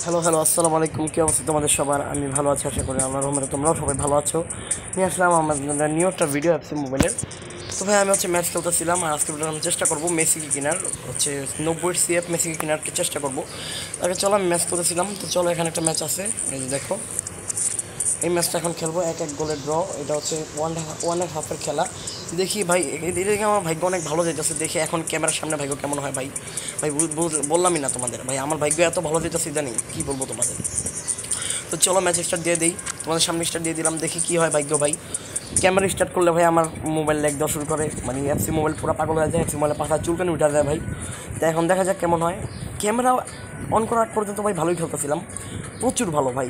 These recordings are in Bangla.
হ্যালো হ্যালো আসসালামু আলাইকুম, কী অবস্থা তোমাদের সবার? আমি ভালো আছি, আশা করি আল্লাহর রহমতে তোমরাও সবাই ভালো আছো। নিয়ে আসলাম আমাদের নিউ একটা ভিডিও অ্যাপসি মোবাইলের। তো ভাই আমি ম্যাচ খেলতেছিলাম, আর আজকে ভিডিও আমি চেষ্টা করবো মেসিকে কেনার, 90 সিএফ মেসিকে কেনার চেষ্টা করবো। আগে চলো আমি ম্যাচ খেলতেছিলাম, তো চলো এখানে একটা ম্যাচ আছে, এই যে দেখো এই ম্যাচটা এখন খেলবো। এক এক গোলের ড্র, এটা হচ্ছে ওয়ান অ্যান্ড হাফের খেলা। দেখি ভাই, এদিকে আমার ভাগ্য অনেক ভালো যেতেছে, দেখি এখন ক্যামেরার সামনে ভাগ্য কেমন হয়। ভাই ভাই বললামই না তোমাদের, ভাই আমার ভাগ্য এত ভালো যেতেছে জানি কী বলবো তোমাদের। তো চলো ম্যাচ স্টার্ট দিয়ে দিই, তোমাদের সামনে স্টার্ট দিয়ে দিলাম, দেখি কী হয় ভাগ্য। ভাই ক্যামেরা স্টার্ট করলে ভাই আমার মোবাইল ল্যাগ দেওয়া শুরু করে, মানে এফসি মোবাইল পুরো পাগল হয়ে যায়, এফসি মোবাইলে পাখা চুলকানি উঠে যায় ভাই। তো এখন দেখা যাক কেমন হয়। ক্যামেরা অন করার আগ পর্যন্ত ভাই ভালোই খেলতেছিলাম, প্রচুর ভালো ভাই।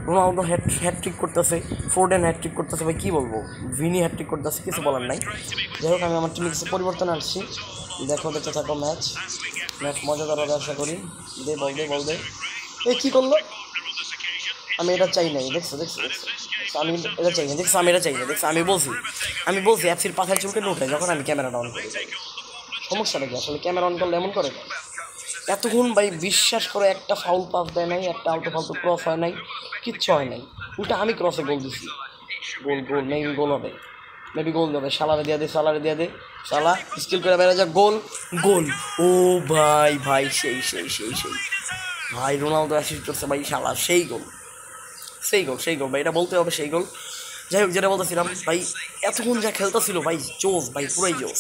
রোনালদো হ্যাটট্রিক করতেছে, ফোর্ডেন হ্যাটট্রিক করতেছে, ভাই কী বলবো, ভিনি হ্যাটট্রিক করতেছে, কিছু বলার নাই। যাই হোক আমি আমার টিমে কিছু পরিবর্তন আসছি, দেখো দেখতে থাকো ম্যাচ। ম্যাচ মজাদার হবে আশা করি। দে বল দে। এই কী করলো? আমি এটা চাই নাই, দেখছো দেখছো দেখছো, আমি এটা চাই না, দেখছো আমি এটা চাই না, দেখছো আমি বলছি অ্যাপসির পাখায় চুলকে উঠে যখন আমি ক্যামেরাটা অন করি। সমস্যাটা কি আসলে, ক্যামেরা অন করলে এমন করে কেন? এতক্ষণ ভাই বিশ্বাস করে একটা ফাউল পাস দেয় নাই, একটা আলতু ফালতু ক্রস হয় নাই, কিচ্ছু হয় নাই। উল্টা আমি ক্রসে গোল দিছি। গোল মেবি গোল হবে, গোল দেবে। সালারে দিয়ে দে সালা স্কিল করে বেড়ে যা, গোল। ও ভাই ভাই সেই ভাই রোনালদো অ্যাসিস্ট করছে ভাই, শালা সেই গোল ভাই, এটা বলতে হবে সেই গোল। যাই হোক, যেটা বলতেছিলাম ভাই, এতক্ষণ যা খেলতেছিল ভাই, জোস ভাই, পুরাই জোস।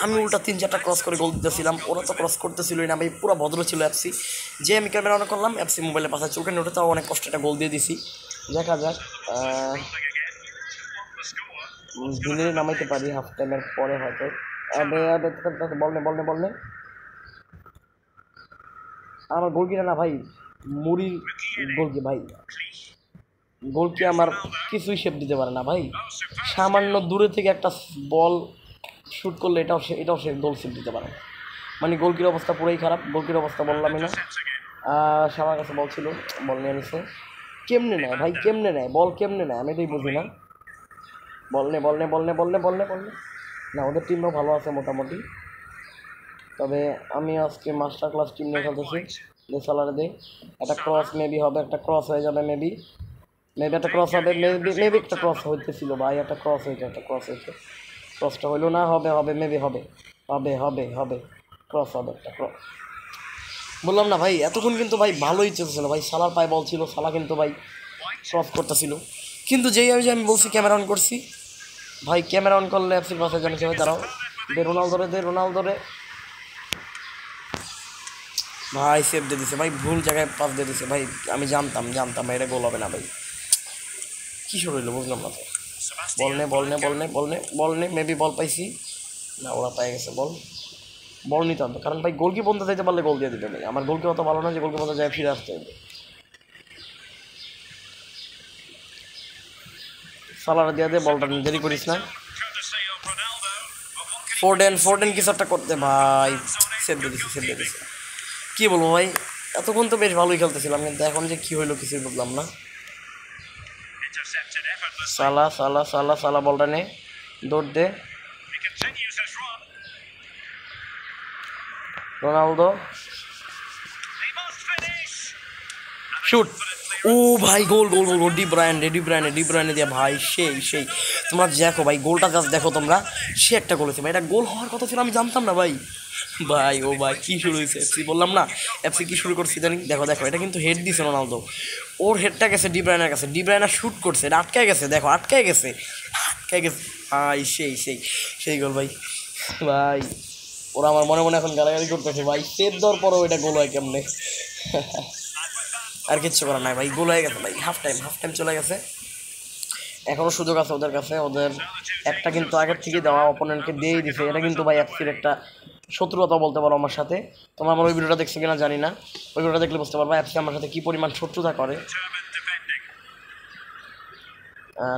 আমি উল্টা 3-4টা ক্রস করে গোল দিতেছিলাম, ওরা তো ক্রস করতেছিলই না ভাই, পুরো ভদ্র ছিল অ্যাপসি। যে আমি ক্যামেরা অন করলাম, অ্যাপসি মোবাইলে পাশা চোখে ওঠে, তাও অনেক কষ্ট একটা গোল দিয়ে দিছি। দেখা যাক, দিনে নামাইতে পারি হাফ টাইমের পরে হয়তো। বল নে। আমার গোলকিটা না ভাই, মুড়ির গোলকি ভাই, গোলকি আমার কিছুই শেপ দিতে পারে না ভাই। সামান্য দূরে থেকে একটা বল শ্যুট করলে এটাও সে গোল শেপ দিতে পারে না। মানে গোলকির অবস্থা পুরোই খারাপ, গোলকির অবস্থা বললামই না। আমার কাছে বল ছিল, বল নিয়ে নিছে। কেমনে নেয় ভাই, কেমনে নেয় বল, কেমনে নেয় আমি এটাই বুঝি না। বল নে। না, ওদের টিমও ভালো আছে মোটামুটি, তবে আমি আজকে মাস্টার ক্লাস টিম নিয়ে খেলতেছি। সালারে দে, একটা ক্রস মেবি হবে, একটা ক্রস হয়ে যাবে মেবি একটা ক্রস হবে, মেবি একটা ক্রস হইতেছিল ভাই, একটা ক্রস হয়েছে। ক্রসটা হইলো না, হবে মেবি হবে ক্রস হবে, একটা ক্রস। বললাম না ভাই, এতক্ষণ কিন্তু ভাই ভালোই চলছিল ভাই, সালার পায়ে বল ছিল, সালা কিন্তু ভাই ক্রস করতেছিল। কিন্তু যেই আমি বলছি ক্যামেরা অন করছি, ভাই ক্যামেরা অন করলে অ্যাপসির পাশে জানি সবাই দাঁড়াও। রোনালদোরে ভাই সেভ দিয়ে দিছে ভাই, ভুল জায়গায় পাস দিয়ে দিছে ভাই। আমি জানতাম ভাই এটা গোল হবে না ভাই, কী শুরু হইলো বুঝলাম না তো। বল নে মেবি বল পাইছি না, ওরা পাই গেছে বল নিতে হবে, কারণ ভাই গোলকি পর্যন্ত যাইতে পারলে গোল দিয়ে দিবে ভাই। আমার গোলকি অত ভালো না যে গোলকি পর্যন্ত যায় ফিরে আসতে হবে। সালারা দিয়ে দে বলটা, দেরি করিস না। ফোর্ডেন কিছু একটা করতে ভাই, সেভ দিয়ে দিছে। কী বলবো ভাই, এতক্ষণ তো বেশ ভালোই খেলতেছিলাম, কিন্তু এখন যে কী হইলো কিছুই বুঝলাম না। সালা বলটা নে, দৌড় দে। Ronaldo shoot. ও ভাই গোল ডি ব্রায়ানে দিয়ে ভাই, সেই তোমরা দেখো ভাই, গোলটা জাস্ট দেখো তোমরা, সে একটা গোল হয়েছে ভাই, এটা গোল হওয়ার কথা ছিল, আমি জানতাম না ভাই। ও ভাই কী শুরু হয়েছে এফসি, বললাম না এফসি কী শুরু করছি জানি। দেখো এটা কিন্তু হেড দিছে রোনালদো, ওর হেডটা গেছে ডি ব্রায়ানের কাছে, ডি ব্রায়ানা শ্যুট করছে, এটা আটকায় গেছে, দেখো আটকায় গেছে ভাই, সেই গোল ভাই। ভাই ওরা আমার মনে মনে এখন গালাগালি করতেছে ভাই, সেভ দেওয়ার পরও এটা গোল হয় কেমনে। আর কিচ্ছু করার নাই ভাই, গোল হয়ে গেছে ভাই, হাফ টাইম চলে গেছে। এখনও সুযোগ আছে ওদের কাছে, ওদের একটা কিন্তু আগের থেকে দেওয়া অপোনেন্টকে দিয়েই দিছে, এটা কিন্তু ভাই অ্যাপসির একটা শত্রুতা বলতে পারো আমার সাথে। তোমরা আমার ওই ভিডিওটা দেখছো কিনা জানি না, ওই ভিডিওটা দেখলে বুঝতে পারবা অ্যাপসি আমার সাথে কী পরিমাণ শত্রুতা করে।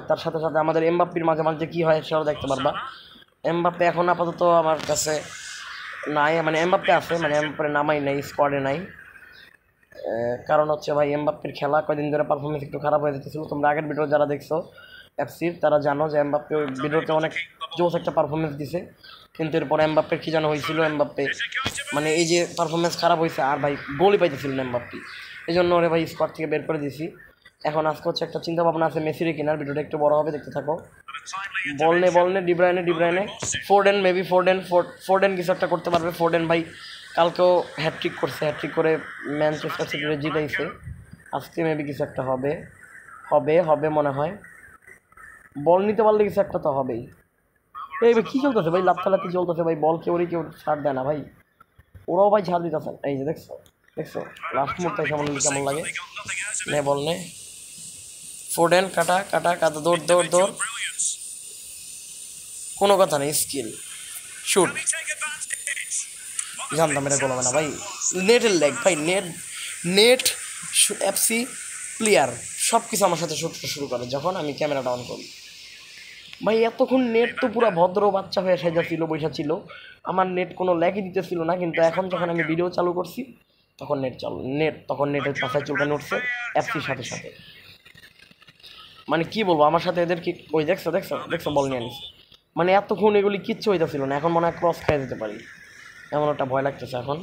তার সাথে সাথে আমাদের এমবাপ্পির মাঝে মাঝে কী হয় সেটাও দেখতে পারবা। এমবাপ্পে এখন আপাতত আমার কাছে নাই, মানে এমবাপ্পে আছে, মানে এমবাপ্পে নামাই নাই, স্কোয়াডে নাই। কারণ হচ্ছে ভাই এমবাপ্পের খেলা কয়দিন ধরে পারফরমেন্স একটু খারাপ হয়ে যেতেছিল। তোমরা আগের ভিডিও যারা দেখছো এফসির তারা জানো যে এমবাপ্পে ওই ভিডিওতে অনেক জোস একটা পারফরমেন্স দিছে, কিন্তু এরপর এমবাপ্পের কী যেন হয়েছিল, এমবাপ্পে মানে এই যে পারফরমেন্স খারাপ হয়েছে, আর ভাই গোলই পাইতেছিল না এমবাপ্পে। এই জন্য ওরে ভাই স্কোয়াড থেকে বের করে দিছি। এখন আজকে হচ্ছে একটা চিন্তা ভাবনা আছে মেসিরে কেনার, ভিডিওটা একটু বড় হবে, দেখতে থাকো। বল নে ডিব্রাইনে ফোর্ডেন কিছু একটা করতে পারবে। ফোর্ডেন ভাই কালকেও হ্যাট্রিক করছে, হ্যাট্রিক করে ম্যানচেস্টার সিটিকে জিতাইছে। আজকে মেবি কিছু একটা হবে মনে হয়। বল নিতে পারলে কিছু একটা তো হবেই। এই ভাই কী চলতেছে ভাই, লাফালাফি চলতেছে ভাই, বল কেউ ছাড় দেয় না ভাই, ওরাও ভাই ঝাড় দিতেছে। এই যে দেখছো লাস্ট মুহূর্তে কেমন লাগে। নে বল নে, ফোর্ডেন কাটা দৌড়, কোনো কথা নেই, স্কিল শুট। জানতাম এটা গোল হবে না ভাই, নেটের লেগ ভাই, নেট এফসি প্লেয়ার সব কিছু আমার সাথে শুরু করে যখন আমি ক্যামেরাটা অন করি ভাই। এতক্ষণ নেট তো পুরো ভদ্র বাচ্চা হয়ে সাজা ছিল, বৈশা ছিল, আমার নেট কোনো ল্যাগই দিতেছিল না। কিন্তু এখন যখন আমি ভিডিও চালু করছি তখন নেটের পাশায় চুলকানি উঠছে এফসির সাথে। মানে কি বলবো, আমার সাথে এদের কি ওই দেখছো বল নিয়ে আনিস। মানে এতক্ষণ এগুলি কিচ্ছু হইতেছিল না, এখন মনে হয় ক্রস খেয়ে যেতে পারি, এমন একটা ভয় লাগতেছে। এখন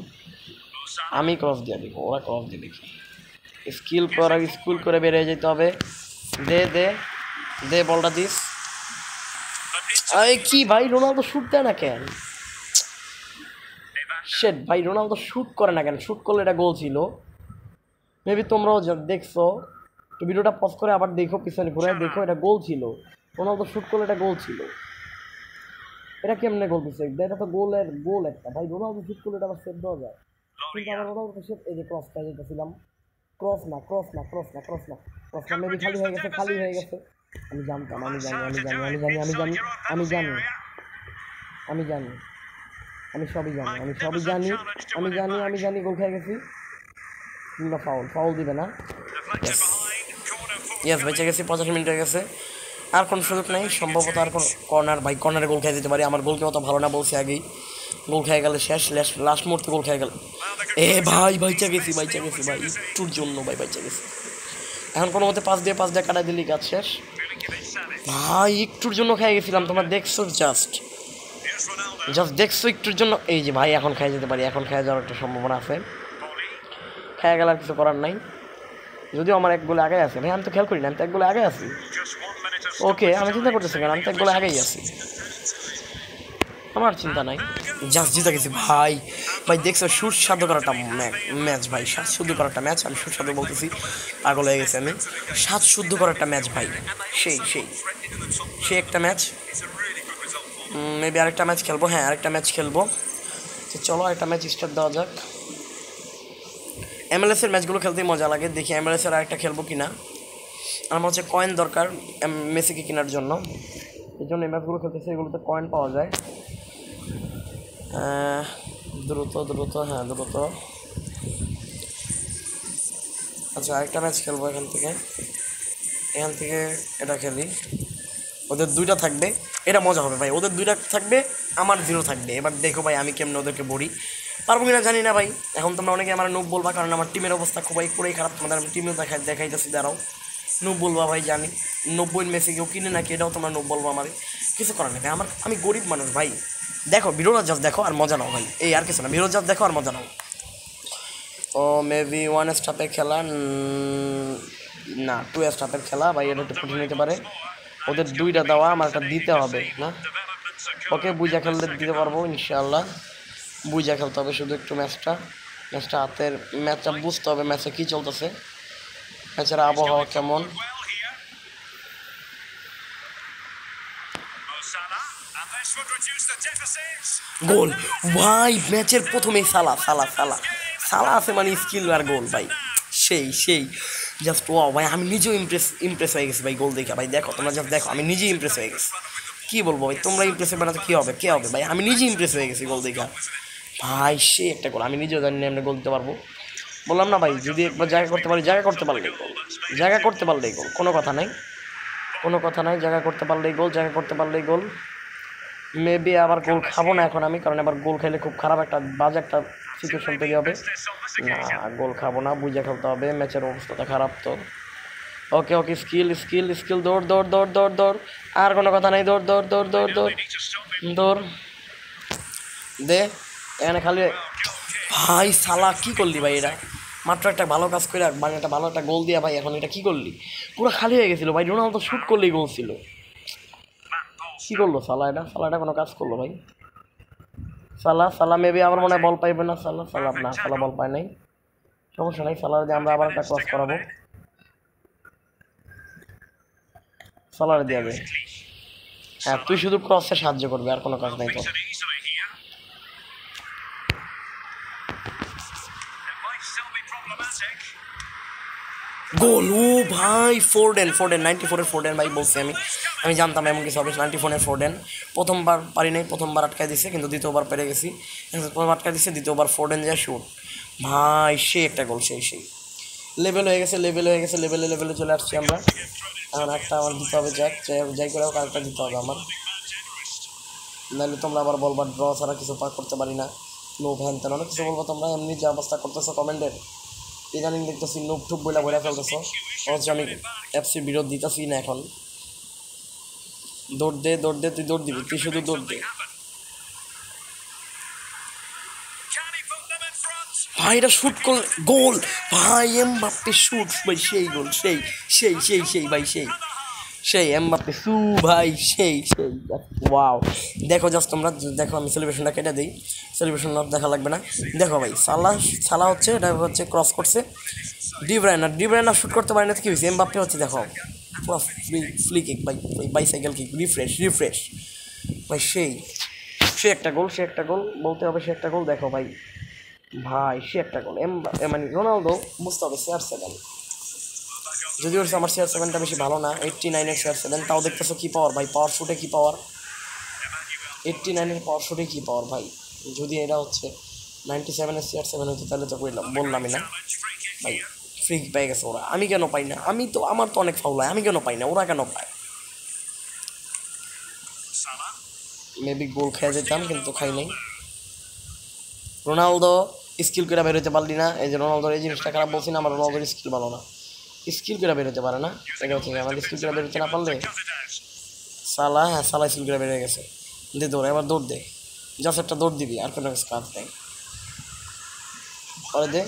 আমি ক্রস দিয়ে দিব, ওরা ক্রস দিয়ে দেখি। স্কিল করে বেরিয়ে যেতে হবে। দে বলটা দিস। আরে কি ভাই, রোনালদো শুট দেয় না কেন? শেট ভাই, রোনালদো শুট করে না কেন? শুট করলে এটা গোল ছিল। মেবি তোমরাও দেখছো, তো ভিডিওটা পজ করে আবার দেখো, পিছনে ঘুরে দেখো, এটা গোল ছিল। রোনালদো শুট করলে এটা গোল ছিল। এটা কেমনে গোল দিচ্ছে? এটা তো গোল একটা ভাই। রোনালদো শুট করলে এটা আবার সেভ দেওয়া যায়, কিন্তু আমার রোনালদো সেভ। এই যে ক্রস খেয়ে যেতেছিলাম, ক্রস না মেবি খালি হয়ে গেছে। আমি জানতাম, আমি জানি গোল খেয়ে গেছি। কিংবা ফাউল দিবে না। ইয়েস বেঁচে গেছি, 85 মিনিট হয়ে গেছে, আর কোনো সুযোগ নেই। সম্ভবত আর কোনো কর্নারে গোল খেয়ে দিতে পারি। আমার গোলকে অত ভালো না বলছি আগেই, গোল খেয়ে গেলে শেষ, লাস্ট মুহূর্তে গোল খেয়ে গেল। ভাই বাইচা গেছি ভাই, একটুর জন্য ভাই বাইচা গেছি। এখন কোনো মতে পাঁচ দিয়ে কাটাই দিলি, কাজ শেষ ভাই। একটুর জন্য খেয়ে গেছিলাম, তোমরা দেখছো, জাস্ট দেখছো একটুর জন্য। এই যে ভাই এখন খেয়ে যেতে পারি, এখন খেয়ে যাওয়ার একটা সম্ভাবনা আছে। খেয়ে গেলে আর কিছু করার নাই, যদিও আমার এক গোলে আগে আছে ভাই। আমি তো খেয়াল করি না, আমি তো এক গোলে আগে আছি। ওকে, আমি চিন্তা করতেছি কেন, আমি তো এক গোলে আগেই আছি, আমার চিন্তা নাই। জাস্ট জিতে গেছি ভাই। দেখছো সুস্বাদু করাটা ম্যাচ ভাই, স্বাদশুদ্ধ করাটা ম্যাচ। আমি সুস্বাদু বলতেছি, পাগল হয়ে গেছি আমি। স্বাদশুদ্ধ করাটা ম্যাচ ভাই, সেই একটা ম্যাচ। মেবি আরেকটা ম্যাচ খেলবো, হ্যাঁ আরেকটা ম্যাচ খেলবো। চলো আরেকটা ম্যাচ স্টার্ট দেওয়া যাক। MLS-এর ম্যাচগুলো খেলতেই মজা লাগে, দেখি MLS-এর আরেকটা খেলবো কিনা। আমার হচ্ছে কয়েন দরকার মেসিকে কেনার জন্য, এই জন্য এই ম্যাচগুলো খেলতেছে, এগুলোতে কয়েন পাওয়া যায়। দ্রুত। আচ্ছা আরেকটা ম্যাচ খেলবো এখান থেকে এটা খেলি। ওদের দুইটা থাকবে, এটা মজা হবে ভাই। ওদের দুইটা থাকবে, আমার 0 থাকবে। এবার দেখো ভাই আমি কেমনে ওদেরকে বড়ি পারবো কিনা জানি না ভাই। এখন তোমরা অনেকে আমার নুব বলবা, কারণ আমার টিমের অবস্থা পুরোই খারাপ। তোমাদের আমি টিমেও দেখাইতেছি, দাঁড়াও। নুব বলবা ভাই জানি, 90 মেসি কেউ কিনে নাকি, এটাও তোমরা নুব বলবো। আমার কিছু করার নেই ভাই, আমি গরিব মানুষ ভাই। দেখো ভিডিওটা জাস্ট দেখো আর মজা নাও ভাই, এই আর কিছু না, ভিডিও জাস্ট দেখো আর মজা নাও। ও মেবি 1 স্টাপের খেলা না, 2 স্টাপের খেলা ভাই। এটা একটু ফুটে নিতে পারে। ওদের দুইটা দেওয়া, আমার একটা দিতে হবে না। ওকে বুঝা খেলতে দিতে পারবো ইনশাআল্লাহ, বুঝা খেলতে হবে শুধু একটু ম্যাচটা হাতের ম্যাচটা বুঝতে হবে, ম্যাচে কী চলতেছে, ম্যাচের আবহাওয়া কেমন। গোল ভাই, ম্যাচের প্রথমেই সালা আছে, মানে স্কিল আর গোল ভাই, সেই জাস্ট ওয়াও ভাই। আমি নিজেও ইমপ্রেস হয়ে গেছি ভাই গোল দেখে ভাই। দেখো তোমরা জাস্ট দেখো, আমি নিজেই ইমপ্রেস হয়ে গেছি। কী বলবো ভাই, তোমরা ইমপ্রেস হবে না তো কী হবে ভাই, আমি নিজেই ইমপ্রেস হয়ে গেছি গোল দেখা ভাই। সে একটা গোল, আমি নিজেও জানি না এমনি গোল দিতে পারবো। বললাম না ভাই, যদি একবার জায়গা করতে পারলেই গোল, কোনো কথা নাই, জায়গা করতে পারলেই গোল। মেবি আবার গোল খাবো না এখন আমি, কারণ এবার গোল খেলে খুব খারাপ একটা বাজে একটা সিচুয়েশন তৈরি হবে। না গোল খাবো না, বুঝে খেলতে হবে, ম্যাচের অবস্থাটা খারাপ তো। ওকে স্কিল, দৌড়, আর কোনো কথা নাই, দৌড় দে। এখানে খালি ভাই সালা কি করলি ভাই, এটা মাত্র একটা ভালো কাজ করে মানে একটা ভালো একটা গোল দিয়া ভাই এখন এটা কী করলি, পুরো খালি হয়ে গেছিলো ভাই, রোনালদো শ্যুট করলেই গোল ছিল। কী করলো সালা, এটা কোনো কাজ করলো ভাই? সালা মেবি আবার মনে হয় বল পাইবে না, সালা বল পায় নাই, সমস্যা নাই, সালার দিয়ে আমরা আবার একটা ক্রস করাবো, সালার দিয়ে হবে। হ্যাঁ তুই শুধু ক্রসে সাহায্য করবি, আর কোনো কাজ নাই তো। গোল, ও ভাই ফোরডেন 94-এর ফোরডেন ভাই, বলছি আমি জানতাম এমন কিছু হবে। 94-এর ফোরডেন প্রথমবার পারি নাই, প্রথমবার আটকায় দিছে, কিন্তু দ্বিতীয়বার পেরে গেছি, প্রথম আটকায় দিছে, দ্বিতীয়বার ফোরডেন যা শুট ভাই, সে একটা গোল, সেই লেভেল হয়ে গেছে, লেভেলে চলে আসছি আমরা। এখন একটা আমার দিতে হবে, যাই করে হোক আরেকটা দিতে হবে আমার, নাহলে তোমরা আবার বলবা ড্র ছাড়া কিছু পার করতে পারি না, নো ভ্যান তেন অনেক কিছু বলবো তোমরা। এমনি যে অবস্থা করতেছো কমেন্টের, ইদানিং দেখতেছি নুব টুব বইলা ফেলতেছো, অথচ আমি এফসির বিরোধ দিতেছি না এখন। দৌড় দে তুই দৌড় দিবি, তুই শুধু দৌড় দে ভাই, এটা শুট করলে গোল ভাই, এমবাপ্পে শুট ভাই, সেই গোল, সেই ভাই, সেই এমবাপ্পে সু ভাই, সেই ওয়াও। দেখো জাস্ট তোমরা দেখো, আমি সেলিব্রেশনটা কেটে দিই, সেলিব্রেশন দেখা লাগবে না। দেখো ভাই সালা হচ্ছে, এটা হচ্ছে ক্রস করছে, ডিব্রাইনার শুট করতে পারে না, কি হয়েছে, এমবাপ্পে হচ্ছে দেখো পুরো ফ্লি কিক ভাই, বাইসাইকেল কিক, রিফ্রেশ ভাই, সে একটা গোল বলতে হবে, সে একটা গোল। দেখো ভাই সে একটা গোল, মানে রোনালদো বুঝতে হবে CR7, যদি হচ্ছে আমার CR7টা বেশি ভালো না, 89-এর CR7, তাও দেখতেছো কি পাওয়ার ভাই, পাওয়ার শুটে কি পাওয়ার, 89-এর পাওয়ার শুটে কি পাওয়ার ভাই। যদি এটা হচ্ছে 97-এর CR7 হতো তাহলে তো বললামই না ভাই, ফ্রি পেয়ে গেছে ওরা, আমি কেন পাই না? আমার তো অনেক ফাউল হয়, আমি কেন পাই না, ওরা কেন পায়? মেবি গোল খেয়ে যেতাম, কিন্তু খাই নাই। রোনালদো স্কিল করে বেরোতে পারলি না, এই যে রোনালদোর এই জিনিসটা খারাপ বলছি না, আমার রোনালদোর স্কিল ভালো না, স্কিল করে বেরোতে পারে না, এটা হচ্ছে আমার স্কিল করে বেরোতে না পারলে সালা স্কিল করে বেরিয়ে গেছে। দৌড়, এবার দৌড় দে, জাস্ট একটা দৌড় দিবি, আর কোনো কাজ নেই, পরে দে।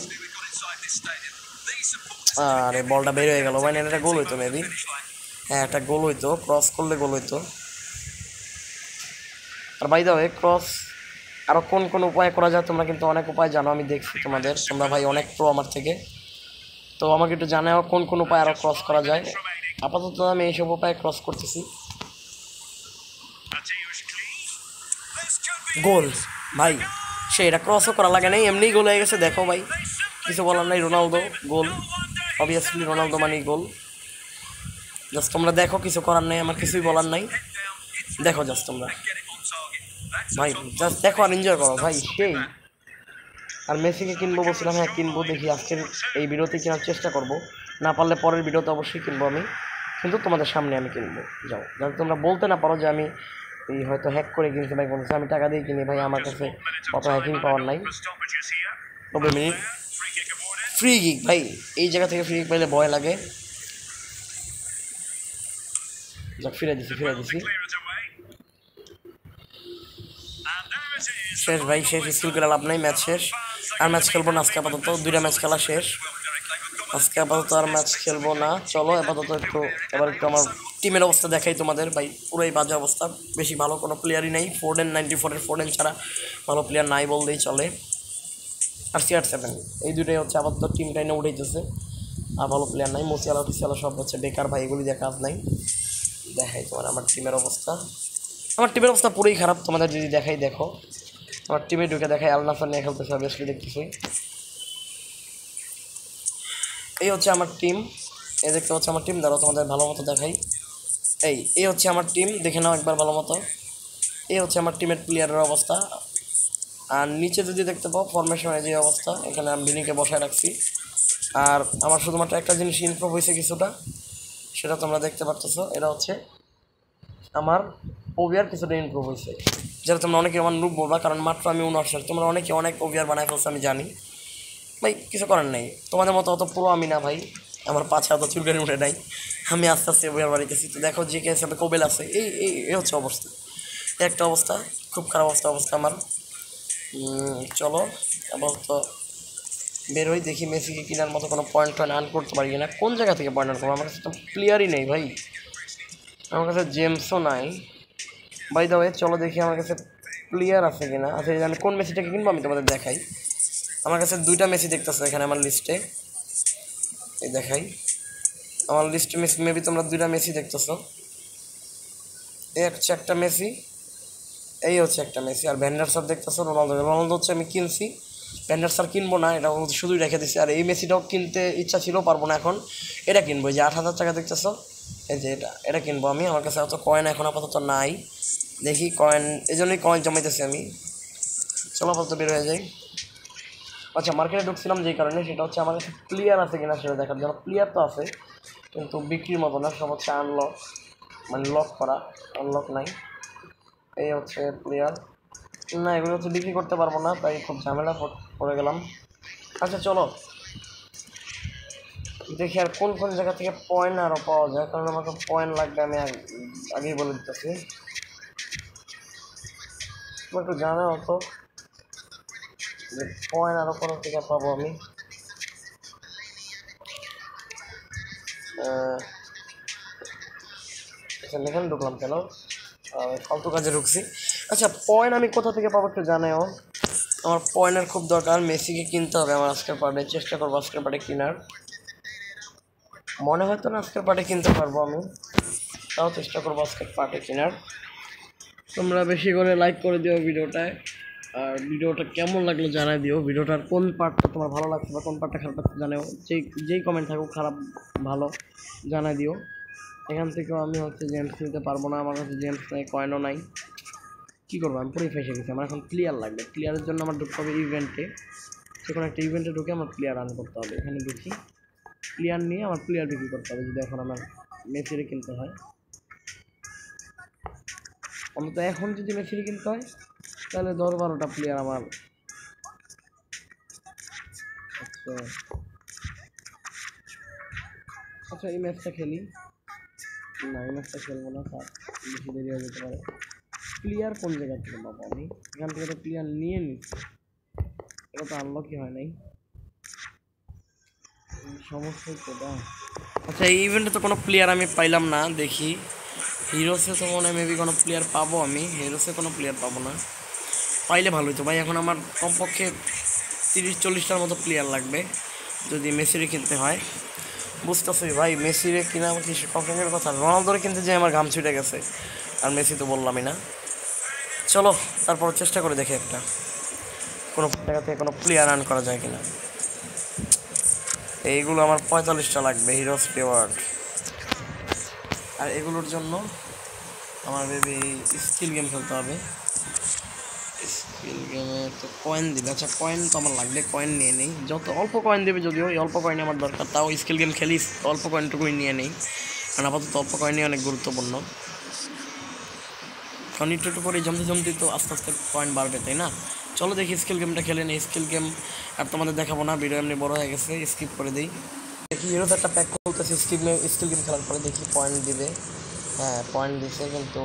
আরে বলটা বের হয়ে গেল, মানে একটা গোল হইতো মেবি, হ্যাঁ একটা গোল হইতো, ক্রস করলে গোল হইতো। আর বাই দা ওয়ে ক্রস আরও কোন উপায় করা যায়, তোমরা কিন্তু অনেক উপায় জানো, আমি দেখছি তোমরা ভাই অনেক প্রো আমার থেকে, তো আমাকে একটু জানাও কোন উপায় আরও ক্রস করা যায়। আপাতত আমি এইসব উপায়ে ক্রস করতেছি। গোল ভাই, এটা ক্রসও করা লাগে নাই, এমনিই গোল হয়ে গেছে। দেখো ভাই কিছু বলার নাই, রোনালদো গোল, অবভিয়াসলি রোনালদো মানেই গোল। জাস্ট তোমরা দেখো, কিছু করার নাই, আমার কিছুই বলার নাই, দেখো জাস্ট তোমরা ভাই, জাস্ট দেখো আর এনজয় করো ভাই, আর মেসিকে কিনবো বলছিলাম, হ্যাঁ কিনবো, দেখি আজকের এই ভিডিওতে কেনার চেষ্টা করব, না পারলে পরের ভিডিওতে অবশ্যই কিনবো আমি, কিন্তু তোমাদের সামনে আমি কিনবো। যাতে তোমরা বলতে না পারো যে আমি এই হয়তো হ্যাক করে কিনছি ভাই, বলছি আমি টাকা দিয়ে কিনি ভাই, আমার কাছে অত হ্যাকিং পাওয়ার নাই। তবে মিনিট ফ্রি কিক ভাই, এই জায়গা থেকে ফ্রি কিক পাইলে ভয় লাগে। যাক ফিরে দিছি শেষ ভাই, স্কিল করে লাভ নাই, ম্যাচ শেষ, আর ম্যাচ খেলবো না আজকে, আপাতত 2টা ম্যাচ খেলা শেষ, আজকে আপাতত আর ম্যাচ খেলবো না। চলো আপাতত এবার একটু আমার টিমের অবস্থা দেখাই তোমাদের ভাই, পুরোই বাজে অবস্থা, বেশি ভালো কোনো প্লেয়ারই নাই, 94-এর ফোরডেন ছাড়া ভালো প্লেয়ার নাই বললেই চলে, আর CR7, এই দুটোই হচ্ছে আপাতত টিমটা এনে উঠেইতেছে, আর ভালো প্লেয়ার নাই, মুসিয়ালা টুসিয়ালা সব হচ্ছে বেকার ভাই, এগুলি দিয়ে কাজ নাই। দেখাই তোমার আমার টিমের অবস্থা পুরোই খারাপ, তোমাদের যদি দেখাই, দেখো আমার টিমে ঢুকে দেখাই, আল নাসর নিয়ে খেলতেছে, অবভিয়াসলি দেখতেছি, এই হচ্ছে আমার টিম, এই দেখতে হচ্ছে আমার টিম, ধরো তোমাদের ভালো মতো দেখাই, এই হচ্ছে আমার টিম, দেখে নাও একবার ভালো মতো, এই হচ্ছে আমার টিমের প্লেয়ারের অবস্থা। আর নিচে যদি দেখতে পাও ফরমেশনের যে অবস্থা, এখানে আমি ভিনিকে বসায় রাখছি, আর আমার শুধুমাত্র একটা জিনিস ইমপ্রুভ হয়েছে কিছুটা, সেটা তোমরা দেখতে পারতেছো, এটা হচ্ছে আমার ওভিআর কিছুটা ইমপ্রুভ হয়েছে, যেটা তোমরা অনেকে আমার নুব বলবা, কারণ মাত্র আমি 59, তোমরা অনেকে অনেক ওভিআর বানায় ফেলছো আমি জানি ভাই, কিছু করার নেই, তোমাদের মতো অত পুরো আমি না ভাই, আমার পাছে অত চুলকানি উঠে নাই, আমি আস্তে আস্তে ওভিআর বাড়িতেছি। তো দেখো যে কে হিসাবে কোবেল আছে, এই হচ্ছে অবস্থা, একটা অবস্থা, খুব খারাপ অবস্থা আমার। চলো আপাতত বের হই, দেখি মেসিকে কেনার মতো কোনো পয়েন্ট টয়েন্ট আর্ন করতে পারি কিনা। কোন জায়গা থেকে পয়েন্ট আর্ন করবো? আমার কাছে তো প্লেয়ারই নেই ভাই, আমার কাছে জেমসও নাই। বাই দ্য ওয়ে চলো দেখি আমার কাছে প্লেয়ার আছে কিনা। আচ্ছা আমি কোন মেসিটাকে কিনবো আমি তোমাদের দেখাই। আমার কাছে 2টা মেসি দেখতেছো এখানে আমার লিস্টে, এই দেখাই আমার লিস্টে মেসি, মেবি তোমরা 2টা মেসি দেখতেছো। এই হচ্ছে একটা মেসি, এই হচ্ছে একটা মেসি। আর ভ্যান্ডার সার দেখতেছো রোনালদো। রোনালদো হচ্ছে আমি কিনছি, ভ্যান্ডার সার কিনবো না, এটা শুধুই রেখে দিচ্ছি। আর এই মেসিটাও কিনতে ইচ্ছা ছিল, পারবো না এখন। এটা কিনবো, এই যে 8,000 টাকা দেখতেছো, এই যে এটা কিনবো আমি। আমার কাছে অত কয়েন এখন আপাতত নাই, দেখি কয়েন, এই জন্যই কয়েন জমাইতেছি আমি। চলো আপাতত বের হয়ে যাই। আচ্ছা মার্কেটে ঢুকছিলাম যেই কারণে, সেটা হচ্ছে আমার কাছে প্লেয়ার আছে কিনা সেটা দেখার জন্য। প্লেয়ার তো আছে কিন্তু বিক্রির মতো না, সব হচ্ছে আনলক, মানে লক করা, আনলক নাই। এই হচ্ছে প্লেয়ার, না এগুলো হচ্ছে বিক্রি করতে পারবো না, তাই খুব ঝামেলা পড়ে গেলাম। আচ্ছা চলো দেখি আর কোন কোন জায়গা থেকে পয়েন্ট আরও পাওয়া যায়, কারণ আমাকে পয়েন্ট লাগবে, আমি আগেই বলে দিতেছি। তুমি একটু জানাও তো যে পয়েন্ট আরও কোনো থেকে পাবো আমি। আচ্ছা এখানে ঢুকলাম কেন, ফালতু কাজে ঢুকছি। আচ্ছা পয়েন্ট আমি কোথা থেকে পাবো একটু জানাও। আমার পয়েন্টের খুব দরকার, মেসিকে কিনতে হবে আমার আজকের পার্টে, চেষ্টা করবো আজকের পার্টে কেনার। মনে হয়তো না আজকের পার্টে কিনতে পারবো আমি, তাও চেষ্টা করবো আজকের পার্টে কেনার। তোমরা বেশি করে লাইক করে দিও ভিডিওটায়, আর ভিডিওটা কেমন লাগলো জানাই দিও। ভিডিওটার কোন পার্টটা তোমার ভালো লাগছে বা কোন পার্টটা খারাপ লাগছে জানাও, যেই কমেন্ট থাকুক খারাপ ভালো জানাই দিও। এখান থেকেও আমি হচ্ছে জেমস নিতে পারবো না, আমার কাছে জেমস নাই, কয়েনও নাই। কী করবো, আমি পুরোই ফেসে গেছি। আমার এখন প্লেয়ার লাগবে, প্লেয়ারের জন্য আমার ঢুকতে হবে ইভেন্টে, যে কোনো একটা ইভেন্টে ঢুকে আমার প্লেয়ার রান করতে হবে। এখানে ঢুকি, প্লেয়ার নিয়ে আমার প্লেয়ার বিক্রি করতে হবে যদি এখন আমার মেসিরে কিনতে হয়। অন্তত এখন যদি মেসিরে কিনতে হয় তাহলে 10-12টা প্লেয়ার আমার। আচ্ছা আচ্ছা এই ম্যাচটা খেলি না, এই ম্যাচটা খেলবো না, তার বেশি দেরি হয়ে যেতে পারে। প্লেয়ার কোন জায়গা থেকে পাবো আমি? এখান থেকে তো প্লেয়ার নিয়ে নিচ্ছি, এটা তো আনলকই হয় নাই, সমস্যাই তো এটা। আচ্ছা এই ইভেন্টে তো কোনো প্লেয়ার আমি পাইলাম না, দেখি হিরোসে তো মনে হয় মেবি কোনো প্লেয়ার পাবো আমি, হিরোসে কোনো প্লেয়ার পাবো না। পাইলে ভালো হতো ভাই, এখন আমার কমপক্ষে 30-40টার মতো প্লেয়ার লাগবে যদি মেসিরে কিনতে হয়। বুঝতেছি ভাই, মেসিরে কিনা আমার কিছু কমপ্লেনের কথা, রোনালদোরে কিনতে যে আমার ঘাম ছুটে গেছে, আর মেসি তো বললামই না। চলো তারপর চেষ্টা করে দেখি একটা কোনো জায়গা থেকে কোনো প্লেয়ার রান করা যায় কিনা। এইগুলো আমার 45টা লাগবে হিরোস রিওয়ার্ড, আর এগুলোর জন্য আমার বেবি স্কিল গেম খেলতে হবে। স্কিল গেমে তো কয়েন দিবে, আচ্ছা কয়েন তো আমার লাগবে, কয়েন নিয়ে নেই। যত অল্প কয়েন দেবে, যদিও ওই অল্প কয়েন আমার দরকার, তাও স্কিল গেম খেলি অল্প কয়েনটুকুই নিয়ে নেই, কারণ আপাতত অল্প কয়েনই অনেক গুরুত্বপূর্ণ। কারণ একটু একটু করে জমতে জমতে তো আস্তে আস্তে কয়েন বাড়বে, তাই না? চলো দেখি স্কিল গেমটা খেলে নেই। স্কিল গেম আর তোমাদের দেখাবো না, ভিডিও এমনি বড় হয়ে গেছে, স্কিপ করে দিই। দেখি হিরোজ একটা প্যাক করতেছি, স্কিল গেম খেলার পরে দেখি পয়েন্ট দিবে। হ্যাঁ পয়েন্ট দিছে, কিন্তু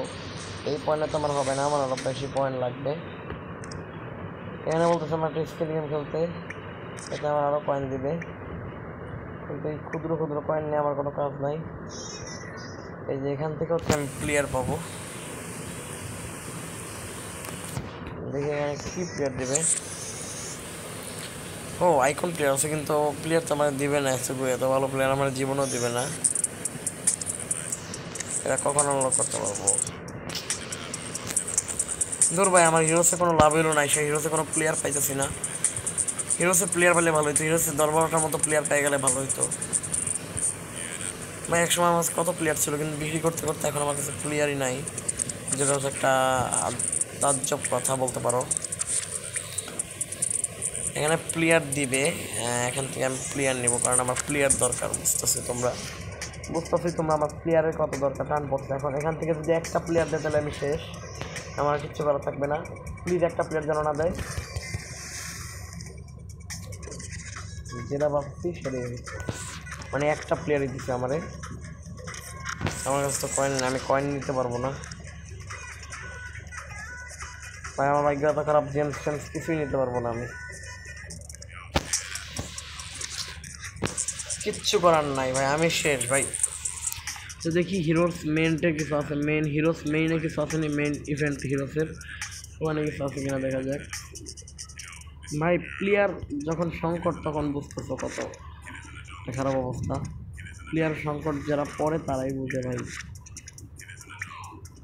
এই পয়েন্টে তো আমার হবে না, আমার আরও বেশি পয়েন্ট লাগবে। এখানে বলতেছে আমার একটা স্কিল গেম খেলতে, এতে আমার আরও কয়েন দিবে, কিন্তু এই ক্ষুদ্র ক্ষুদ্র কয়েন নিয়ে আমার কোনো কাজ নাই। এই যে এখান থেকে হচ্ছে আমি প্লেয়ার পাবো, দেখি এখানে কী প্লেয়ার দেবে। ও আইকন প্লেয়ার আছে, কিন্তু প্লেয়ার তো আমার দিবে না, এত ভালো প্লেয়ার আমার জীবনেও দিবে না। এটা কখন আনলক করতে পারবো? ধর ভাই আমার হিরোসে কোনো লাভ হলো না, সেই হিরোসে কোনো প্লেয়ার পাইতেছি না। হিরোসে প্লেয়ার পেলে ভালো হতো, হিরোসে 10-12টার মতো প্লেয়ার পেয়ে গেলে ভালো হতো ভাই। একসময় আমার কত প্লেয়ার ছিল, কিন্তু বিক্রি করতে করতে এখন আমার কাছে প্লেয়ারই নাই, যেটা হচ্ছে একটা তাজ্জব কথা বলতে পারো। এখানে প্লেয়ার দিবে, এখান থেকে আমি প্লেয়ার নেবো, কারণ আমার প্লেয়ার দরকার। বুঝতেছি তোমরা আমার প্লেয়ারের কত দরকার, টান পড়ছে এখন। এখান থেকে যদি একটা প্লেয়ার দেয় তাহলে আমি শেষ, আমার কিচ্ছু করা থাকবে না। প্লিজ একটা প্লেয়ার যেন না দেয়, যেটা ভাবছি সেটাই মানে একটা প্লেয়ারই দিচ্ছে আমারে। আমার কাছে তো কয়েন নেই, আমি কয়েন নিতে পারবো না ভাই, আমার ভাগ্য এত খারাপ, জেমস টেমস কিছুই নিতে পারবো না আমি। কিচ্ছু করার নাই ভাই, আমি শেষ ভাই। তো দেখি হিরোস মেনটা কিছু আছে, মেন হিরোস মেইনে কিছু আছে নি, মেন ইভেন্ট হিরোসের ওখানে কিছু আছে কিনা দেখা যাক ভাই। প্লেয়ার যখন সংকট তখন বুঝতেছো কত খারাপ অবস্থা। প্লেয়ার সংকট যারা পড়ে তারাই বুঝে ভাই।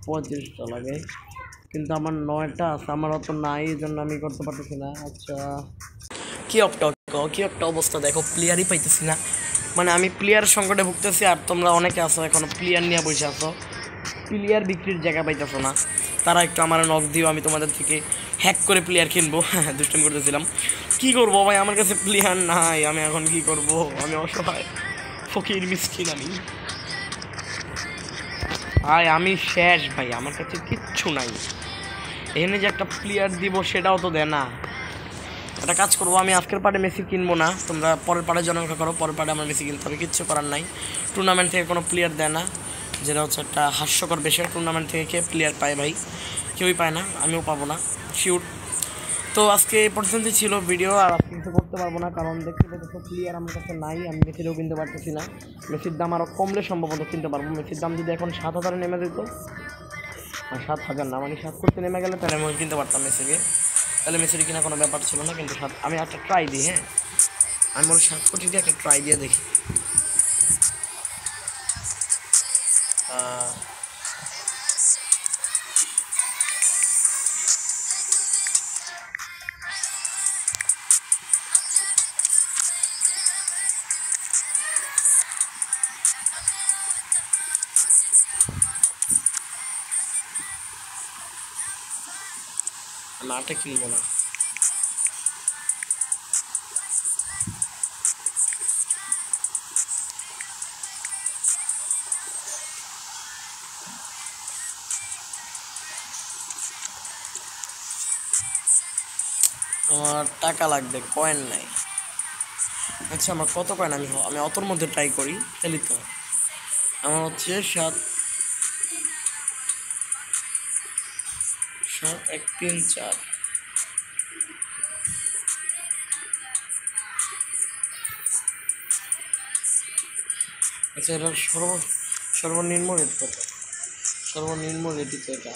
35টা লাগে, কিন্তু আমার 9টা আছে, আমার অত নাই, এই জন্য আমি করতে পারতেছি না। আচ্ছা কি একটা অবস্থা দেখো, প্লেয়ারই পাইতেছি না। মানে আমি প্লেয়ার সংকটে ভুগতেছি, আর তোমরা অনেকে আছো এখনো প্লেয়ার নিয়ে বসে আছো, প্লেয়ার বিক্রির জায়গা পাইতেছো না। তারা একটু আমার নক দিও, আমি তোমাদের থেকে হ্যাক করে প্লেয়ার কিনবো। দুষ্টামি করতেছিলাম। কি করবো ভাই, আমার কাছে প্লেয়ার নাই, আমি এখন কি করব? আমি অসহায় ফকির মিসকিন আমি ভাই, আমি শেষ ভাই, আমার কাছে কিচ্ছু নাই। এখানে যে একটা প্লেয়ার দিব সেটাও তো দেয় না। একটা কাজ করবো, আমি আজকের পার্টে মেসি কিনবো না, তোমরা পরের পার্টে জনসংখ্যা করো, পরের পার্টে আমার মেসি কিনতে হবে, কিচ্ছু করার নাই। টুর্নামেন্ট থেকে কোনো প্লেয়ার দেয় না, যেটা হচ্ছে একটা হাস্যকর বিষয়। টুর্নামেন্ট থেকে কে প্লেয়ার পায় ভাই? কেউই পায় না, আমিও পাবো না শিওর। তো আজকে এই পর্যন্তই ছিল ভিডিও, আর আজকে কিছু করতে পারবো না, কারণ দেখতে পাচ্ছি প্লেয়ার আমার কাছে নাই, আমি মেসিরও কিনতে পারতেছি না। মেসির দাম আরও কমলে সম্ভবত কিনতে পারবো। মেসির দাম যদি এখন 7,000 নেমে যেত, 7,000 না, মানে 7 করতে নেমে গেলে তাহলে আমি কিনতে পারতাম মেসিকে, তাহলে মেসির কিনা কোনো ব্যাপার ছিল না। কিন্তু আমি একটা ট্রাই দিই, হ্যাঁ আমি ওর 7 কোটি দিয়ে একটা ট্রাই দিয়ে দেখি। আমি 8-এ কিনবো না। আমার টাকা লাগবে, কয়েন নাই। আচ্ছা আমার কত কয়েন, আমি অতর মধ্যে ট্রাই করি তাহলে তো। আমার হচ্ছে 7-1-3-4। আচ্ছা এটা সর্বনিম্ন রেট কত? সর্বনিম্ন রেটই তো এটা।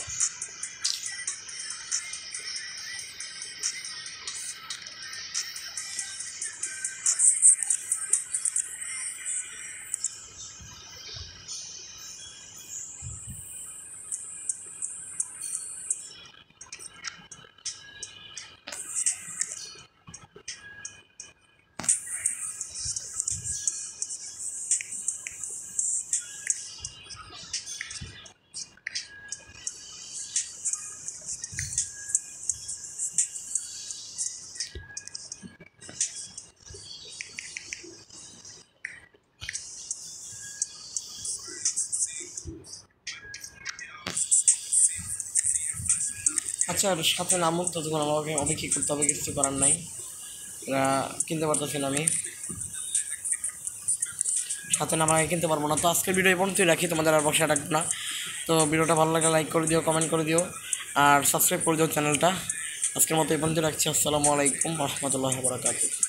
আচ্ছা আর সাথে নামুক, ততক্ষণ আমাকে অপেক্ষা করতে হবে, কিছু করার নাই। কিনতে পারতেছি না আমি, সাথে নামাকে কিনতে পারবো না। তো আজকের ভিডিও এই পর্যন্তই রাখি, তোমাদের আর বসে রাখবো না। তো ভিডিওটা ভালো লাগলে লাইক করে দিও, কমেন্ট করে দিও, আর সাবস্ক্রাইব করে দিও চ্যানেলটা। আজকের মতো এই পর্যন্ত রাখছি। আসসালামু আলাইকুম ওয়া রাহমাতুল্লাহি ওয়া বারাকাতুহু।